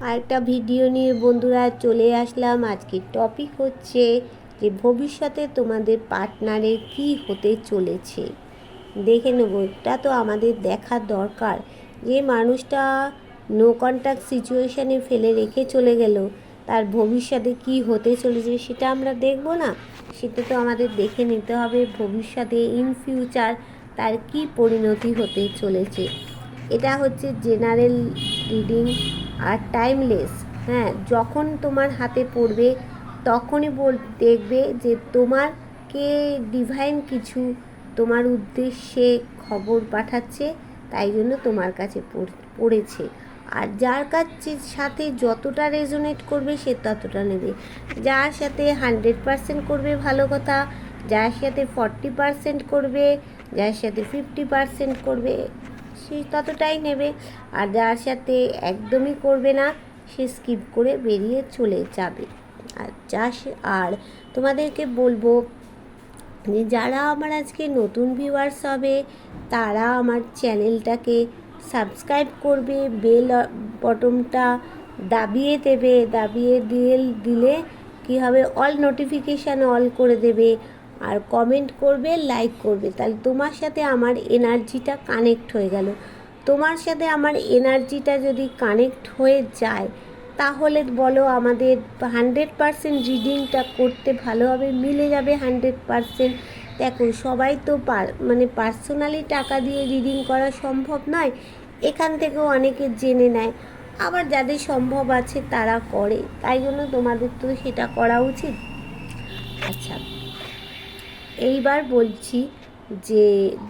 আরেকটা ভিডিও নিয়ে বন্ধুরা চলে আসলাম। আজকের টপিক হচ্ছে যে ভবিষ্যতে তোমাদের পার্টনারের কী হতে চলেছে দেখে নেব। এটা তো আমাদের দেখার দরকার, যে মানুষটা নো কন্ট্যাক্ট সিচুয়েশানে ফেলে রেখে চলে গেল, তার ভবিষ্যতে কি হতে চলেছে সেটা আমরা দেখব না? সেটা তো আমাদের দেখে নিতে হবে ভবিষ্যতে ইন ফিউচার তার কি পরিণতি হতে চলেছে। এটা হচ্ছে জেনারেল রিডিং আর টাইমলেস। হ্যাঁ, যখন তোমার হাতে পড়বে তখনই দেখবে যে তোমার কে ডিভাইন কিছু তোমার উদ্দেশ্যে খবর পাঠাচ্ছে, তাই জন্য তোমার কাছে পড়েছে। আর যার কাছে সাথে যতটা রেজোনেট করবে সে ততটা নেবে। যার সাথে 100% করবে ভালো কথা, যার সাথে 40% করবে, যার সাথে 50% করবে সে ততটাই নেবে। আর যার সাথে একদমই করবে না সে স্কিপ করে বেরিয়ে চলে যাবে। আর তোমাদেরকে বলবো যে যারা আমার আজকে নতুন ভিউয়ার্স হবে তারা আমার চ্যানেলটাকে সাবস্ক্রাইব করবে, বেল বটনটা দাবিয়ে দেবে। দিলে কি হবে, অল নোটিফিকেশান অল করে দেবে, আর কমেন্ট করবে, লাইক করবে। তাহলে তোমার সাথে আমার এনার্জিটা কানেক্ট হয়ে গেল। তোমার সাথে আমার এনার্জিটা যদি কানেক্ট হয়ে যায় তাহলে বলো আমাদের 100% রিডিংটা করতে ভালোভাবে মিলে যাবে। 100%। দেখো, সবাই তো পার্সোনালি টাকা দিয়ে রিডিং করা সম্ভব নয়, এখান থেকেও অনেকে জেনে নেয়। আবার যাদের সম্ভব আছে তারা করে, তাই জন্য তোমাদের তো সেটা করা উচিত। আচ্ছা, এইবার বলছি যে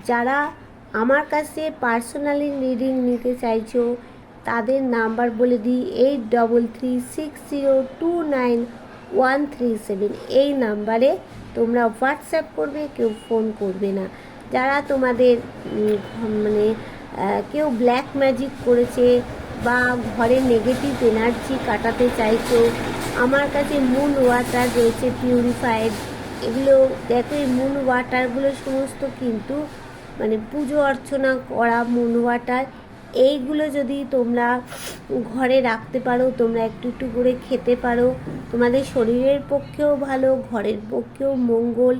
যারা আমার কাছে পার্সোনালি রিডিং নিতে চাইছো তাদের নাম্বার বলে দিই 8336029137। এই নাম্বারে তোমরা হোয়াটসঅ্যাপ করবে, কেউ ফোন করবে না। যারা তোমাদের কেউ ব্ল্যাক ম্যাজিক করেছে বা ঘরে নেগেটিভ এনার্জি কাটাতে চাইছো, আমার কাছে মুন ওয়াটার রয়েছে পিউরিফাইড। এগুলো দেখো, এই মুন ওয়াটারগুলো সমস্ত কিন্তু পুজো অর্চনা করা মুন ওয়াটার। এইগুলো যদি তোমরা ঘরে রাখতে পারো, তোমরা একটু একটু করে খেতে পারো, তোমাদের শরীরের পক্ষেও ভালো, ঘরের পক্ষেও মঙ্গল।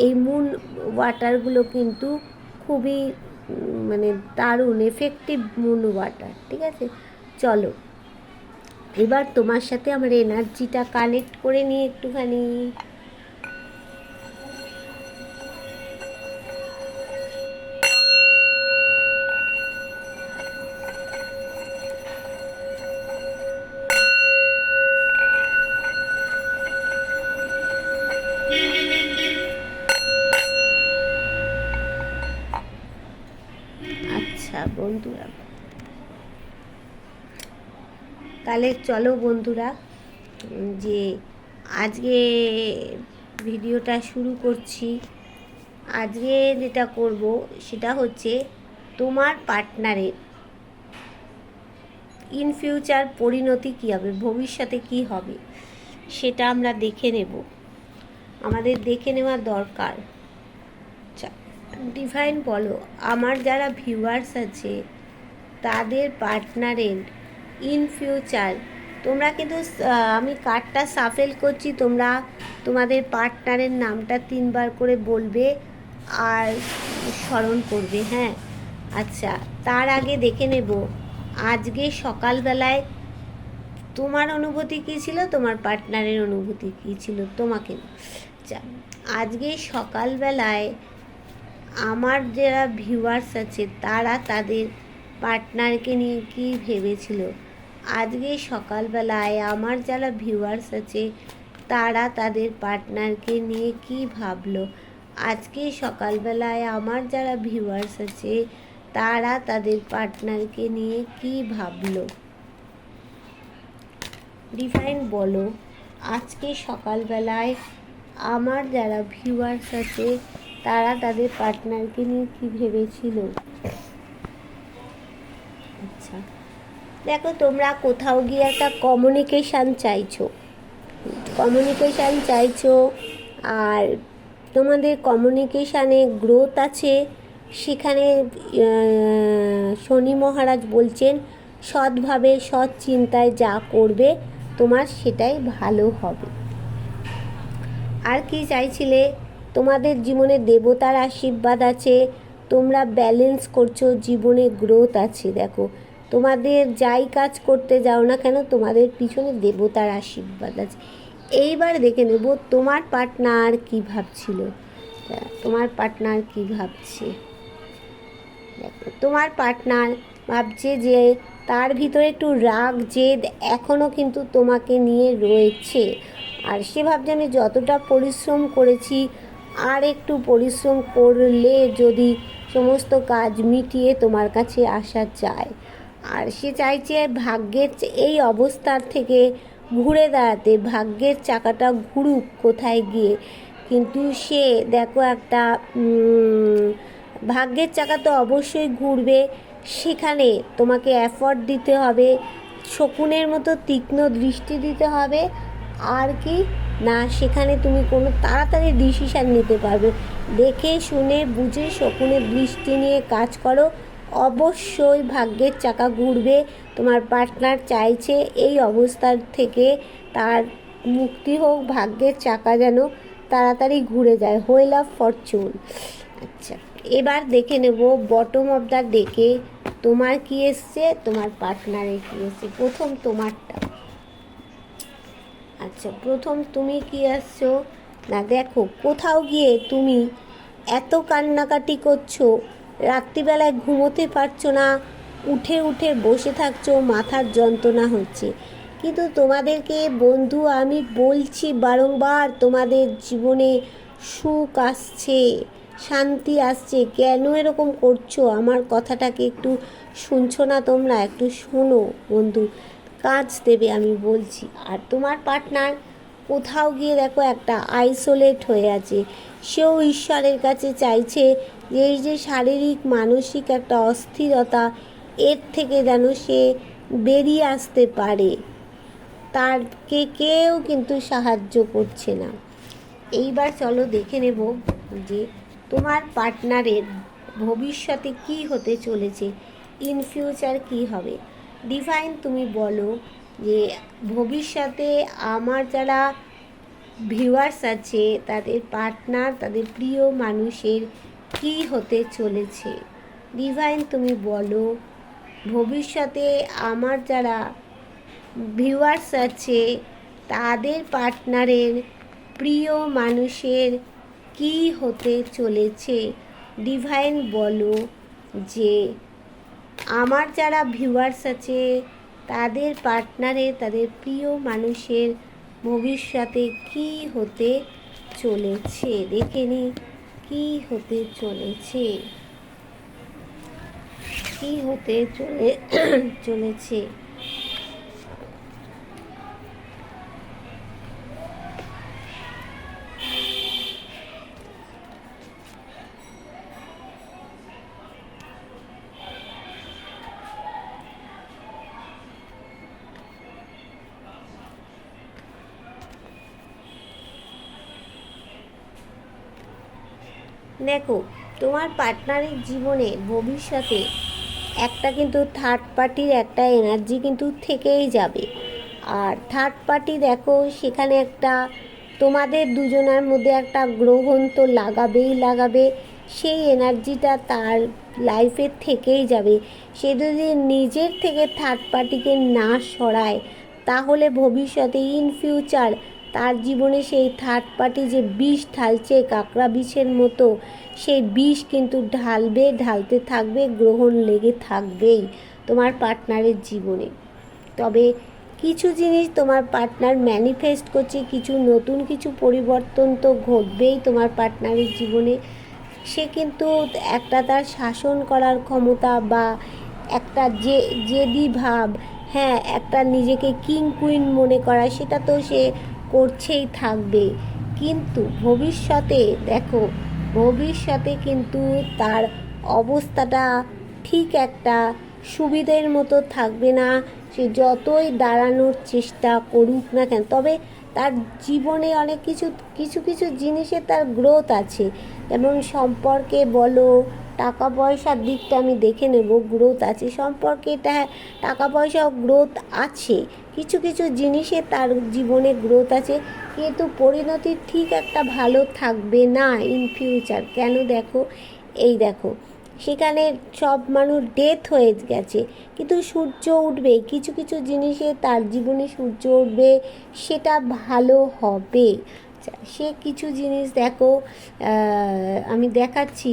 এই মুন ওয়াটারগুলো কিন্তু খুবই দারুণ এফেক্টিভ মুন ওয়াটার। ঠিক আছে, চলো এবার তোমার সাথে আমার এনার্জিটা কানেক্ট করে নিই একটুখানি। আচ্ছা বন্ধুরা, তাহলে চলো বন্ধুরা, যে আজকে ভিডিওটা শুরু করছি। আজকে যেটা করব সেটা হচ্ছে তোমার পার্টনারের ইন ফিউচার পরিণতি কী হবে, ভবিষ্যতে কী হবে সেটা আমরা দেখে নেব। আমাদের দেখে নেওয়া দরকার। ডিভাইন বলো, আমার যারা ভিউয়ার্স আছে তাদের পার্টনারের ইন ফিউচার, তোমরা কিন্তু আমি কার্ডটা সাফেল করছি, তোমরা তোমাদের পার্টনারের নামটা 3বার করে বলবে আর স্মরণ করবে। হ্যাঁ, আচ্ছা, তার আগে দেখে নেব আজকে সকালবেলায় তোমার অনুভূতি কী ছিল, তোমার পার্টনারের অনুভূতি কী ছিল তোমাকে। আচ্ছা, আজকে সকালবেলায় আমার যারা ভিউয়ার্স আছে তারা তাদের পার্টনারকে নিয়ে কী ভেবেছিল। আজকে সকালবেলায় আমার যারা ভিউয়ার্স আছে তারা তাদের পার্টনারকে নিয়ে কী ভাবলো। আজকে সকালবেলায় আমার যারা ভিউয়ার্স আছে তারা তাদের পার্টনারকে নিয়ে কী ভাবলো। ডিভাইন বলো, আজকে সকালবেলায় আমার যারা ভিউয়ার্স আছে তারা তাদের পার্টনারকে নিয়ে কী ভেবেছিল। আচ্ছা, দেখো, তোমরা কোথাও গিয়ে একটা কমিউনিকেশান চাইছো, আর তোমাদের কমিউনিকেশানে গ্রোথ আছে। সেখানে শনি মহারাজ বলছেন সৎভাবে সৎ চিন্তায় যা করবে তোমার সেটাই ভালো হবে। আর কি চাইছিলে? তোমাদের জীবনে দেবতার আশীর্বাদ আছে, তোমরা ব্যালেন্স করছো, জীবনে গ্রোথ আছে। দেখো, তোমাদের যাই কাজ করতে যাও না কেন তোমাদের পিছনে দেবতার আশীর্বাদ আছে। এইবার দেখে নেব তোমার পার্টনার কী ভাবছিল। তোমার পার্টনার কী ভাবছে? দেখো, তোমার পার্টনার ভাবছে যে তার ভিতরে একটু রাগ জেদ এখনও কিন্তু তোমাকে নিয়ে রয়েছে। আর সে ভাবছে আমি যতটা পরিশ্রম করেছি আর একটু পরিশ্রম করলে যদি সমস্ত কাজ মিটিয়ে তোমার কাছে আসা যায়। আর সে চাইছে ভাগ্যের এই অবস্থার থেকে ঘুরে দাঁড়াতে, ভাগ্যের চাকাটা ঘুরুক কোথায় গিয়ে। কিন্তু সে দেখো একটা ভাগ্যের চাকা তো অবশ্যই ঘুরবে, সেখানে তোমাকে এফর্ট দিতে হবে, শকুনের মতো তীক্ষ্ণ দৃষ্টি দিতে হবে। আর কি না, সেখানে তুমি কোনো তাড়াতাড়ি ডিসিশান নিতে পারবে। দেখে শুনে বুঝে শকুনের দৃষ্টি নিয়ে কাজ করো, অবশ্যই ভাগ্যের চাকা ঘুরবে। তোমার পার্টনার চাইছে এই অবস্থার থেকে তার মুক্তি হোক, ভাগ্যের চাকা যেন তাড়াতাড়ি ঘুরে যায়। Wheel of Fortune. আচ্ছা, এবার দেখে নেব বটম অফ দ্য ডেকে তোমার কি এসছে, তোমার পার্টনারের কি এসছে। প্রথম তোমারটা। আচ্ছা, প্রথম তুমি কি আসছো না, দেখো কোথাও গিয়ে তুমি এত কান্নাকাটি করছো, রাত্রিবেলায় ঘুমোতে পারছো না, উঠে উঠে বসে থাকছো, মাথার যন্ত্রণা হচ্ছে। কিন্তু তোমাদেরকে বন্ধু আমি বলছি বারংবার, তোমাদের জীবনে সুখ আসছে, শান্তি আসছে। কেন এরকম করছো? আমার কথাটাকে একটু শুনছো না তোমরা? একটু শোনো বন্ধু, কাজ দেবে আমি বলছি। আর তোমার পার্টনার কোথাও গিয়ে দেখো একটা আইসোলেট হয়ে আছে। সেও ঈশ্বরের কাছে চাইছে যে এই যে শারীরিক মানসিক একটা অস্থিরতা, এর থেকে যেন সে বেরিয়ে আসতে পারে। তারকে কেউ কিন্তু সাহায্য করছে না। এইবার চলো দেখে নেব যে তোমার পার্টনারের ভবিষ্যতে কি হতে চলেছে, ইন ফিউচার কি হবে। ডিভাইন তুমি বলো যে ভবিষ্যতে আমার যারা ভিউয়ার্স আছে তাদের পার্টনার, তাদের প্রিয় মানুষের কি হতে চলেছে। ডিভাইন তুমি বলো ভবিষ্যতে আমার যারা ভিউয়ার্স আছে তাদের পার্টনারের প্রিয় মানুষের কি হতে চলেছে। ডিভাইন বলো যে আমার যারা ভিউয়ার্স আছে তাদের পার্টনারে, তাদের প্রিয় মানুষের ভবিষ্যতে কি হতে চলেছে। দেখে নি কি হতে চলেছে, কি হতে চলেছে। দেখো, তোমার পার্টনারের জীবনে ভবিষ্যতে একটা কিন্তু থার্ড পার্টির একটা এনার্জি কিন্তু থেকেই যাবে। আর থার্ড পার্টি দেখো সেখানে একটা তোমাদের দুজনের মধ্যে একটা গ্রহণ তো লাগাবেই লাগাবে, সেই এনার্জিটা তার লাইফে থেকেই যাবে। সে যদি নিজের থেকে থার্ড পার্টিকে না সরায় তাহলে ভবিষ্যতে ইন ফিউচার তার জীবনে সেই থার্ড পার্টি যে বিষ ঢালছে কাঁকড়া বিষের মতো, সেই বিষ কিন্তু ঢালতে থাকবে, গ্রহণ লেগে থাকবেই তোমার পার্টনারের জীবনে। তবে কিছু জিনিস তোমার পার্টনার ম্যানিফেস্ট করছে, কিছু নতুন কিছু পরিবর্তন তো ঘটবেই তোমার পার্টনারের জীবনে। সে কিন্তু একটা তার শাসন করার ক্ষমতা বা একটা জেদি ভাব, হ্যাঁ একটা নিজেকে কিং কুইন মনে করা, সেটা তো সে করছেই থাকবে। কিন্তু ভবিষ্যতে দেখো, ভবিষ্যতে কিন্তু তার অবস্থাটা ঠিক একটা সুবিধের মতো থাকবে না। সে যতই দাঁড়ানোর চেষ্টা করুক না কেন, তবে তার জীবনে অনেক কিছু কিছু জিনিসে তার গ্রোথ আছে। যেমন সম্পর্কে বলো, টাকা পয়সার দিকটা আমি দেখে নেব, গ্রোথ আছে সম্পর্কে। এটা টাকা পয়সাও গ্রোথ আছে, কিছু কিছু জিনিসে তার জীবনে গ্রোথ আছে, কিন্তু পরিণতি ঠিক একটা ভালো থাকবে না ইন ফিউচার। কেন দেখো, এই দেখো সেখানে সব মানুষ ডেথ হয়ে গেছে, কিন্তু সূর্য উঠবে, কিছু কিছু জিনিসে তার জীবনে সূর্য উঠবে, সেটা ভালো হবে। সে কিছু জিনিস দেখো, আমি দেখাচ্ছি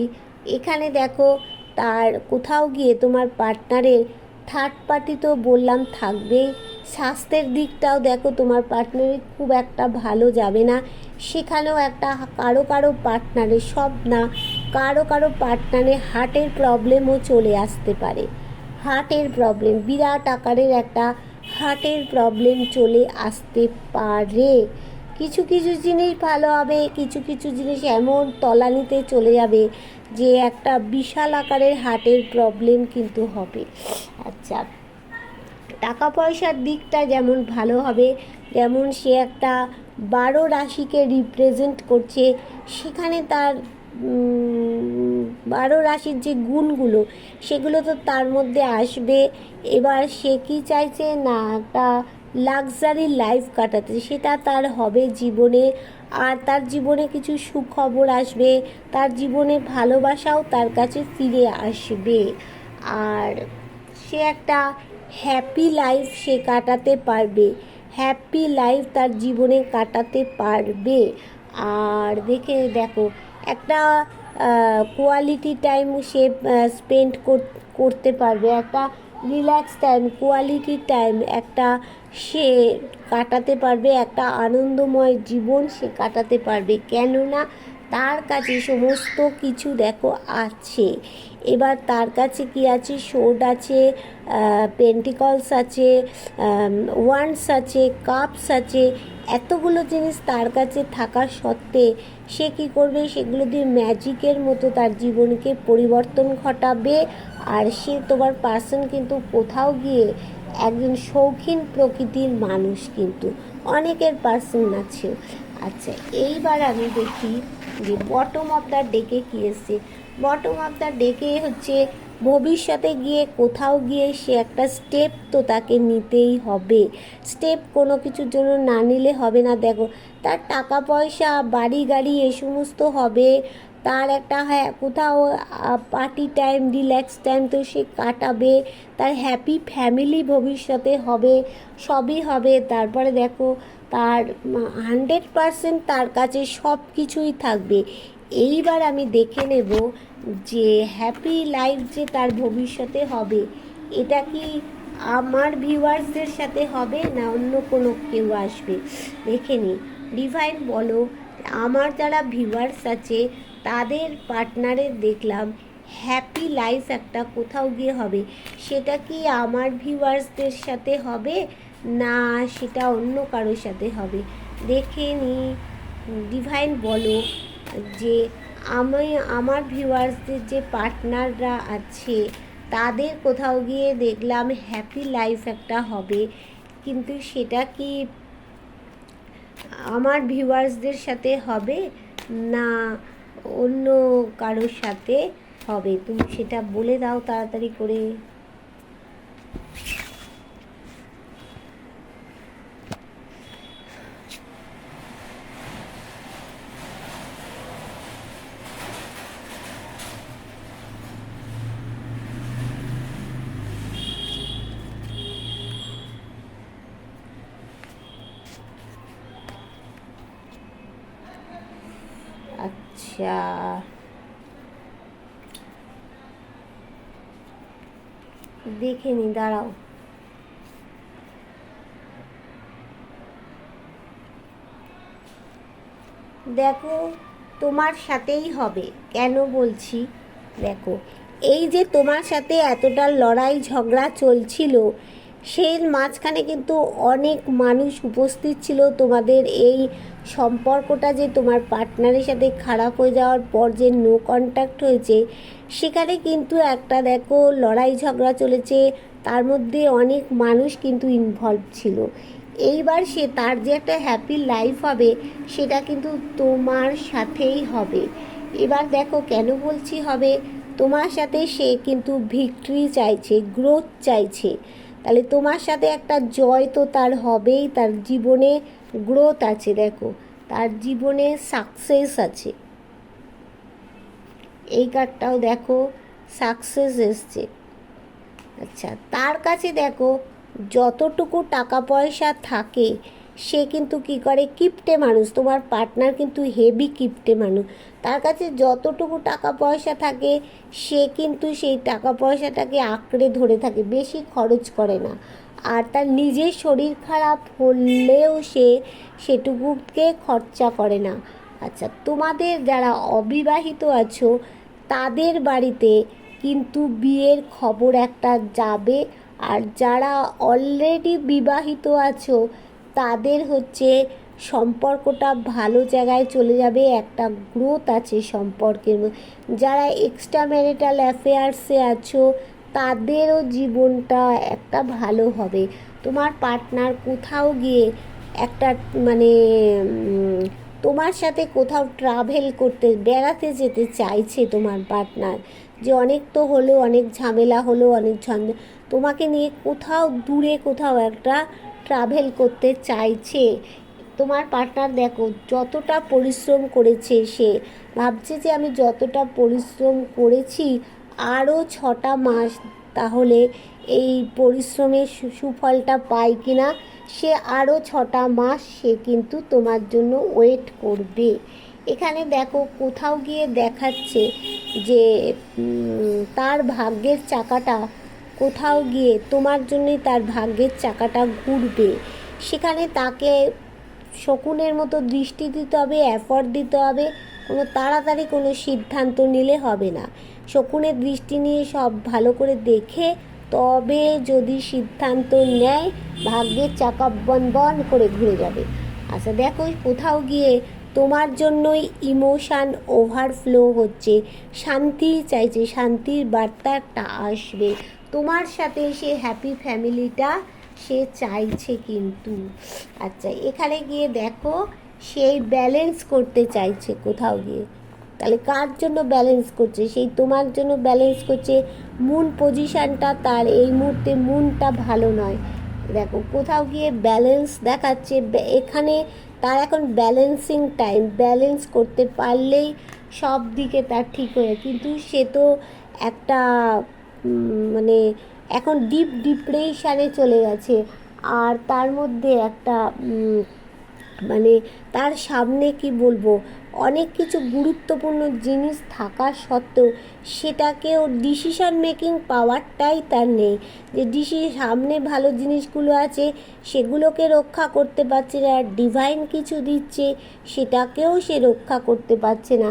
এখানে দেখো, তার কোথাও গিয়ে তোমার পার্টনারের থার্ড পার্টি তো বললাম থাকবেই। স্বাস্থ্যের দিকটাও দেখো তোমার পার্টনারের খুব একটা ভালো যাবে না, সেখানেও একটা কারো কারো পার্টনারের, সব না, কারো কারো পার্টনারে হার্টের প্রবলেমও চলে আসতে পারে। হার্টের প্রবলেম, বিরাট আকারের একটা হার্টের প্রবলেম চলে আসতে পারে। কিছু কিছু জিনিস ভালো হবে, কিছু কিছু জিনিস এমন তলানিতে চলে যাবে যে একটা বিশাল আকারের হার্টের প্রবলেম কিন্তু হবে। আচ্ছা, টাকা পয়সার দিকটা যেমন ভালো হবে, যেমন সে একটা 12 রাশিকে রিপ্রেজেন্ট করছে, সেখানে তার 12 রাশির যে গুণগুলো সেগুলো তো তার মধ্যে আসবে। এবার সে কি চাইছে না, একটা লাক্সারি লাইফ কাটাতে, সেটা তার হবে জীবনে। আর তার জীবনে কিছু সুখবর আসবে, তার জীবনে ভালোবাসাও তার কাছে ফিরে আসবে, আর সে একটা হ্যাপি লাইফ সে কাটাতে পারবে, হ্যাপি লাইফ তার জীবনে কাটাতে পারবে। আর দেখো একটা কোয়ালিটি টাইম সে স্পেন্ড করতে পারবে, একটা রিল্যাক্স টাইম, কোয়ালিটি টাইম একটা সে কাটাতে পারবে, একটা আনন্দময় জীবন সে কাটাতে পারবে, কেননা তার কাছে সমস্ত কিছু দেখো আছে। এবার তার কাছে কি আছে, সোর্ড আছে, পেন্টিকলস আছে, ওয়ান্ডস আছে, কাপস আছে, এতগুলো জিনিস তার কাছে থাকা সত্ত্বে সে কী করবে, সেগুলো দিয়ে ম্যাজিকের মতো তার জীবনকে পরিবর্তন ঘটাবে। আর সে তোমার পার্সন কিন্তু কোথাও গিয়ে একজন শৌখিন প্রকৃতির মানুষ, কিন্তু অনেকের পার্সন আছে। আচ্ছা, এইবার আমি দেখি যে বটম অফ দ্য ডেকে কী এসছে। বটম অফ দ্য ডেকে হচ্ছে ভবিষ্যতে গিয়ে কোথাও গিয়ে সে একটা স্টেপ তো তাকে নিতেই হবে, স্টেপ কোনো কিছুর জন্য না নিলে হবে না। দেখো তার টাকা পয়সা, বাড়ি গাড়ি এ সমস্ত হবে, তার একটা কোথাও পার্টি টাইম, রিল্যাক্স টাইম তো সে কাটাবে, তার হ্যাপি ফ্যামিলি ভবিষ্যতে হবে, সবই হবে। তারপরে দেখো তার 100% তার কাছে সব কিছুই থাকবে। এইবার আমি দেখে নেব যে হ্যাপি লাইফ যে তার ভবিষ্যতে হবে, এটা কি আমার ভিউয়ার্সদের সাথে হবে না অন্য কোনো কেউ আসবে, দেখে নিই। ডিভাইন বলো, আমার যারা ভিউয়ার্স আছে তাদের পার্টনারের দেখলাম হ্যাপি লাইফ একটা কোথাও গিয়ে হবে, সেটা কি আমার ভিউয়ার্সদের সাথে হবে না সেটা অন্য কারোর সাথে হবে, দেখে নিই। ডিভাইন বলো যে আমার ভিউয়ার্সদের যে পার্টনাররা আছে তাদের কোথাও গিয়ে দেখলাম হ্যাপি লাইফ একটা হবে, কিন্তু সেটা কি আমার ভিউয়ার্সদের সাথে হবে না অন্য কারোর সাথে হবে, তুমি সেটা বলে দাও তাড়াতাড়ি করে। আচ্ছা, দেখে নি, দাঁড়াও। দেখো তোমার সাথেই হবে, কেন বলছি দেখো, এই যে তোমার সাথে এতটা লড়াই ঝগড়া চলছিল, সেই মাঝখানে কিন্তু অনেক মানুষ উপস্থিত ছিল। তোমাদের এই সম্পর্কটা যে তোমার পার্টনারের সাথে খারাপ হয়ে যাওয়ার পর যে নো কন্ট্যাক্ট হয়েছে, সেখানে কিন্তু একটা দেখো লড়াই ঝগড়া চলেছে, তার মধ্যে অনেক মানুষ কিন্তু ইনভলভ ছিল। এইবার সে তার যে একটা হ্যাপি লাইফ হবে সেটা কিন্তু তোমার সাথেই হবে। এবার দেখো কেন বলছি হবে, তোমার সাথে সে কিন্তু ভিক্টরি চাইছে, গ্রোথ চাইছে। তাহলে তোমার সাথে একটা জয় তো তার হবেই, তার জীবনে গ্রোথ আছে, দেখো তার জীবনে সাকসেস আছে। এই কার্ডটাও দেখো সাকসেস এসছে। আচ্ছা, তার কাছে দেখো যতটুকু টাকা পয়সা থাকে সে কিন্তু কি করে, কিপটে মানুষ। তোমার পার্টনার কিন্তু হেভি কিপটে মানুষ। তার কাছে যতটুকু টাকা পয়সা থাকে সে কিন্তু সেই টাকা পয়সাটাকে আঁকড়ে ধরে থাকে, বেশি খরচ করে না। আর তার নিজের শরীর খারাপ হলেও সে সেটুকুকে খরচা করে না। আচ্ছা, তোমাদের যারা অবিবাহিত আছো তাদের বাড়িতে কিন্তু বিয়ের খবর একটা যাবে। আর যারা অলরেডি বিবাহিত আছো তাদের হচ্ছে সম্পর্কটা ভালো জায়গায় চলে যাবে, একটা গ্রোথ আছে সম্পর্কের। যারা এক্সট্রা ম্যারিটাল অ্যাফেয়ার্সে আছো তাদেরও জীবনটা একটা ভালো হবে। তোমার পার্টনার কোথাও গিয়ে একটা মানে তোমার সাথে কোথাও ট্রাভেল করতে, বেড়াতে যেতে চাইছে তোমার পার্টনার। যে অনেক তো হলো, অনেক ঝামেলা হলো, অনেক তোমাকে নিয়ে কোথাও দূরে কোথাও একটা ট্রাভেল করতে চাইছে তোমার পার্টনার। দেখো যতটা পরিশ্রম করেছে, সে ভাবছে যে আমি যতটা পরিশ্রম করেছি আরও 6টা মাস তাহলে এই পরিশ্রমের সুফলটা পাই কিনা। সে আরও 6টা মাস সে কিন্তু তোমার জন্য ওয়েট করবে। এখানে দেখো কোথাও গিয়ে দেখাচ্ছে যে তার ভাগ্যের চাকাটা কোথাও গিয়ে তোমার জন্যই তার ভাগ্যের চাকাটা ঘুরবে। সেখানে তাকে শকুনের মতো দৃষ্টি দিতে হবে, এফর্ট দিতে হবে। কোনো তাড়াতাড়ি কোনো সিদ্ধান্ত নিলে হবে না। শকুনের দৃষ্টি নিয়ে সব ভালো করে দেখে তবে যদি সিদ্ধান্ত নেয়, ভাগ্যের চাকা বন বন করে ঘুরে যাবে। আচ্ছা দেখো কোথাও গিয়ে তোমার জন্যই ইমোশান ওভারফ্লো হচ্ছে, শান্তি চাইছে, শান্তির বার্তা একটা আসবে। তোমার সাথে সে হ্যাপি ফ্যামিলিটা সে চাইছে কিন্তু। আচ্ছা এখানে গিয়ে দেখো সেই ব্যালেন্স করতে চাইছে কোথাও গিয়ে। তাহলে কার জন্য ব্যালেন্স করছে? সেই তোমার জন্য ব্যালেন্স করছে। মুন পজিশানটা তার এই মুহূর্তে মুনটা ভালো নয়। দেখো কোথাও গিয়ে ব্যালেন্স দেখাচ্ছে, এখানে তার এখন ব্যালেন্সিং টাইম। ব্যালেন্স করতে পারলেই সব দিকে তার ঠিক হয়ে, কিন্তু সে তো একটা মানে এখন ডিপ ডিপ্রেশানে চলে গেছে। আর তার মধ্যে একটা মানে তার সামনে কি বলবো, অনেক কিছু গুরুত্বপূর্ণ জিনিস থাকা সত্ত্বেও সেটাকেও ডিসিশন মেকিং পাওয়ারটাই তার নেই। যে সামনে ভালো জিনিসগুলো আছে সেগুলোকে রক্ষা করতে পারছে না, ডিভাইন কিছু দিচ্ছে সেটাকেও সে রক্ষা করতে পারছে না।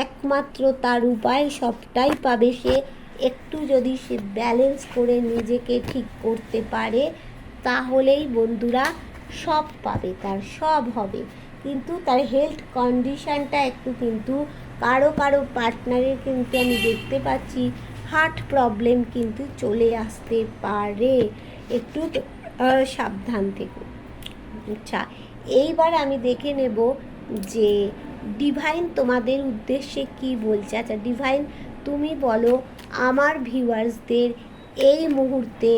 একমাত্র তার উপায় সবটাই পাবে সে একটু যদি সে ব্যালেন্স করে নিজেকে ঠিক করতে পারে, তাহলেই বন্ধুরা সব পাবে, তার সব হবে। কিন্তু তার হেলথ কন্ডিশানটা একটু কিন্তু কারো কারো পার্টনারের কিন্তু আমি দেখতে পাচ্ছি হার্ট প্রবলেম কিন্তু চলে আসতে পারে, একটু সাবধান থেকো। আচ্ছা এইবার আমি দেখে নেব যে ডিভাইন তোমাদের উদ্দেশ্যে কি বলছে। আচ্ছা ডিভাইন তুমি বলো আমার ভিউয়ার্সদের এই মুহূর্তে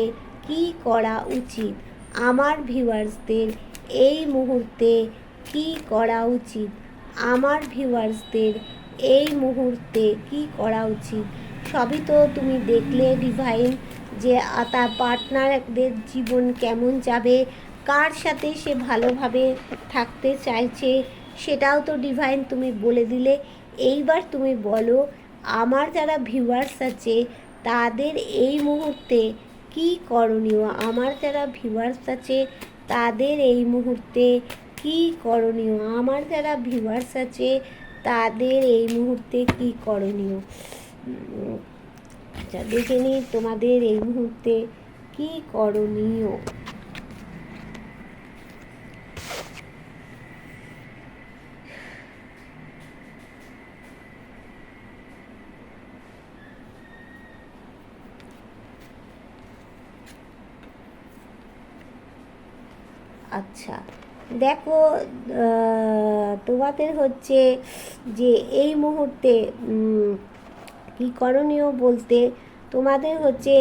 কি করা উচিত। আমার ভিউয়ার্সদের এই মুহূর্তে কি করা উচিত। আমার ভিউয়ার্সদের এই মুহূর্তে কি করা উচিত। সবই তো তুমি দেখলে ডিভাইন, যে তার পার্টনারদের জীবন কেমন যাবে, কার সাথে সে ভালোভাবে থাকতে চাইছে সেটাও তো ডিভাইন তুমি বলে দিলে। এইবার তুমি বলো আমার যারা ভিউয়ার্স আছে তাদের এই মুহূর্তে কি করণীয়। আমার যারা ভিউয়ার্স আছে তাদের এই মুহূর্তে কি করণীয়। আমার যারা ভিউয়ার্স আছে তাদের এই মুহূর্তে কি করণীয়। আচ্ছা দেখে নিই তোমাদের এই মুহূর্তে কি করণীয়। আচ্ছা দেখো তোমাদের হচ্ছে যে এই মুহূর্তে কী করণীয় বলতে তোমাদের হচ্ছে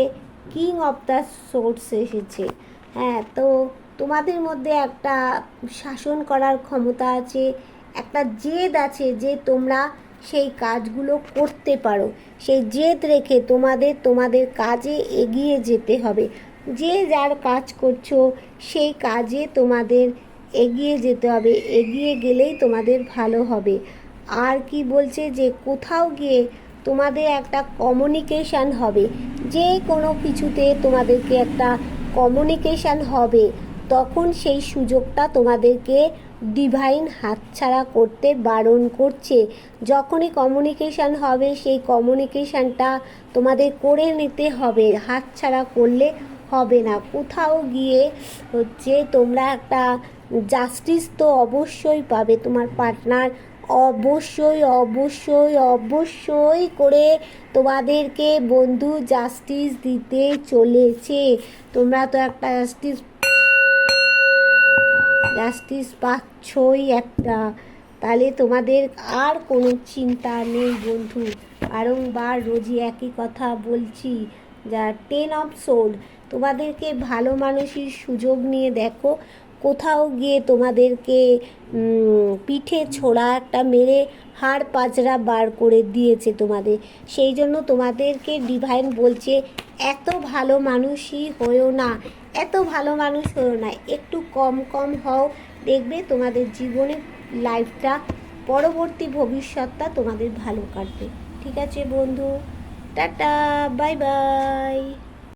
কিং অফ দ্য সোর্স এসেছে। হ্যাঁ, তো তোমাদের মধ্যে একটা শাসন করার ক্ষমতা আছে, একটা জেদ আছে যে তোমরা সেই কাজগুলো করতে পারো। সেই জেদ রেখে তোমাদের কাজে এগিয়ে যেতে হবে। যে যার কাজ করছো সেই কাজে তোমাদের এগিয়ে যেতে হবে, এগিয়ে গেলেই তোমাদের ভালো হবে। আর কি বলছে যে কোথাও গিয়ে তোমাদের একটা কমিউনিকেশান হবে, যে কোনো কিছুতে তোমাদেরকে একটা কমিউনিকেশান হবে, তখন সেই সুযোগটা তোমাদেরকে ডিভাইন হাতছাড়া করতে বারণ করছে। যখনই কমিউনিকেশান হবে সেই কমিউনিকেশানটা তোমাদের করে নিতে হবে, হাতছাড়া করলে হবে না। কোথাও গিয়ে হচ্ছে তোমরা একটা জাস্টিস তো অবশ্যই পাবে, তোমার পার্টনার অবশ্যই অবশ্যই অবশ্যই করে তোমাদেরকে বন্ধু জাস্টিস দিতে চলেছে। তোমরা তো একটা জাস্টিস পাচ্ছই একটা, তাহলে তোমাদের আর কোনো চিন্তা নেই বন্ধু। বারংবার রোজই একই কথা বলছি, যা 10 অফ সোর্ড, তোমাদেরকে ভালো মানুষের সুযোগ নিয়ে দেখো, কোথাও গিয়ে তোমাদেরকে পিঠে ছোড়া একটা মেরে হাড় পাজরা বার করে দিয়েছে তোমাদের। সেই জন্য তোমাদেরকে ডিভাইন বলছে এত ভালো মানুষই হয়েও না, এত ভালো মানুষ হয়েও না, একটু কম কম হও, দেখবে তোমাদের জীবনে লাইফটা, পরবর্তী ভবিষ্যৎটা তোমাদের ভালো কাটবে। ঠিক আছে বন্ধু, টাটা, বাই বাই।